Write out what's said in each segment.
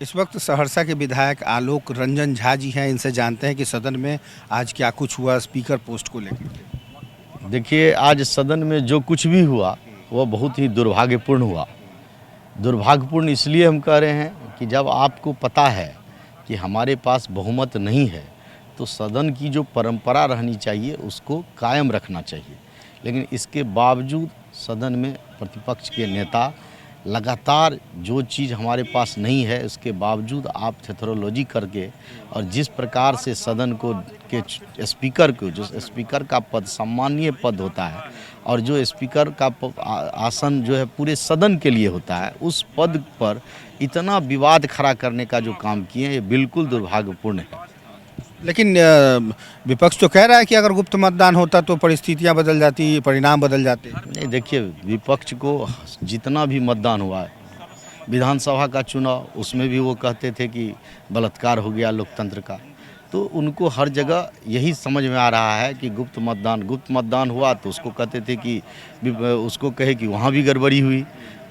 इस वक्त सहरसा के विधायक आलोक रंजन झा जी हैं। इनसे जानते हैं कि सदन में आज क्या कुछ हुआ स्पीकर पोस्ट को लेकर। देखिए, आज सदन में जो कुछ भी हुआ वह बहुत ही दुर्भाग्यपूर्ण हुआ। दुर्भाग्यपूर्ण इसलिए हम कह रहे हैं कि जब आपको पता है कि हमारे पास बहुमत नहीं है तो सदन की जो परंपरा रहनी चाहिए उसको कायम रखना चाहिए। लेकिन इसके बावजूद सदन में प्रतिपक्ष के नेता लगातार जो चीज़ हमारे पास नहीं है उसके बावजूद आप थेथरोलॉजी करके और जिस प्रकार से सदन को के स्पीकर को, जो स्पीकर का पद सम्मानीय पद होता है और जो स्पीकर का आसन जो है पूरे सदन के लिए होता है, उस पद पर इतना विवाद खड़ा करने का जो काम किए हैं ये बिल्कुल दुर्भाग्यपूर्ण है। लेकिन विपक्ष तो कह रहा है कि अगर गुप्त मतदान होता तो परिस्थितियां बदल जाती, परिणाम बदल जाते। नहीं, देखिए, विपक्ष को जितना भी मतदान हुआ है, विधानसभा का चुनाव उसमें भी वो कहते थे कि बलात्कार हो गया लोकतंत्र का। तो उनको हर जगह यही समझ में आ रहा है कि गुप्त मतदान हुआ तो उसको कहते थे कि उसको कहे कि वहाँ भी गड़बड़ी हुई।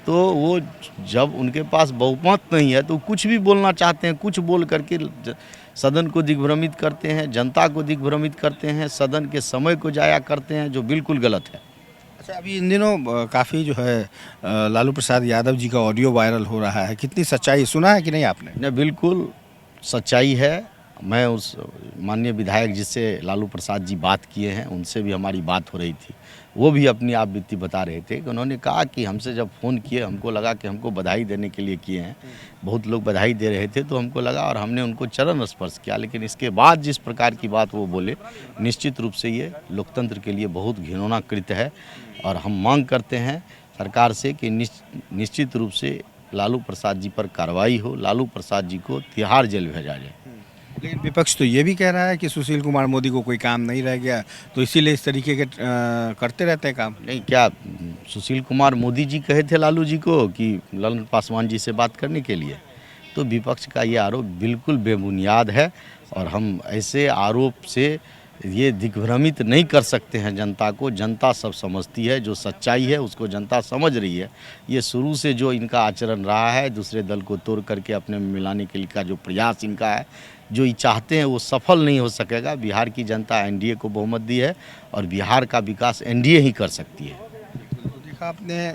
तो वो जब उनके पास बहुमत नहीं है तो कुछ भी बोलना चाहते हैं, कुछ बोल करके सदन को दिग्भ्रमित करते हैं, जनता को दिग्भ्रमित करते हैं, सदन के समय को जाया करते हैं, जो बिल्कुल गलत है। अच्छा, अभी इन दिनों काफ़ी जो है लालू प्रसाद यादव जी का ऑडियो वायरल हो रहा है, कितनी सच्चाई सुना है कि नहीं आपने? नहीं, बिल्कुल सच्चाई है। मैं उस माननीय विधायक जिससे लालू प्रसाद जी बात किए हैं उनसे भी हमारी बात हो रही थी। वो भी अपनी आप बीती बता रहे थे कि उन्होंने कहा कि हमसे जब फ़ोन किए हमको लगा कि हमको बधाई देने के लिए किए हैं। बहुत लोग बधाई दे रहे थे तो हमको लगा और हमने उनको चरण स्पर्श किया। लेकिन इसके बाद जिस प्रकार की बात वो बोले, निश्चित रूप से ये लोकतंत्र के लिए बहुत घिनौना कृत्य है। और हम मांग करते हैं सरकार से कि निश्चित रूप से लालू प्रसाद जी पर कार्रवाई हो, लालू प्रसाद जी को तिहाड़ जेल भेजा जाए। लेकिन विपक्ष तो ये भी कह रहा है कि सुशील कुमार मोदी को कोई काम नहीं रह गया तो इसीलिए इस तरीके के करते रहते हैं काम। नहीं, क्या सुशील कुमार मोदी जी कहे थे लालू जी को कि ललन पासवान जी से बात करने के लिए? तो विपक्ष का ये आरोप बिल्कुल बेबुनियाद है और हम ऐसे आरोप से ये दिग्भ्रमित नहीं कर सकते हैं जनता को। जनता सब समझती है, जो सच्चाई है उसको जनता समझ रही है। ये शुरू से जो इनका आचरण रहा है, दूसरे दल को तोड़ करके अपने में मिलाने के लिए का जो प्रयास इनका है, जो ये चाहते हैं वो सफल नहीं हो सकेगा। बिहार की जनता एनडीए को बहुमत दी है और बिहार का विकास एनडीए ही कर सकती है। तो देखा आपने,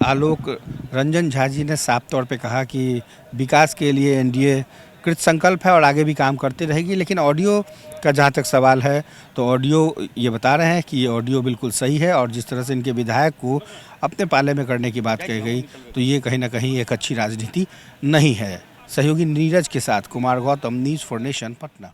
आलोक रंजन झा जी ने साफ तौर पे कहा कि विकास के लिए एनडीए कृत संकल्प है और आगे भी काम करती रहेगी। लेकिन ऑडियो का जहाँ तक सवाल है तो ऑडियो ये बता रहे हैं कि ये ऑडियो बिल्कुल सही है और जिस तरह से इनके विधायक को अपने पाले में करने की बात कही गई तो ये कहीं ना कहीं एक अच्छी राजनीति नहीं है। सहयोगी नीरज के साथ Kumar Gautam, news for nation, Patna.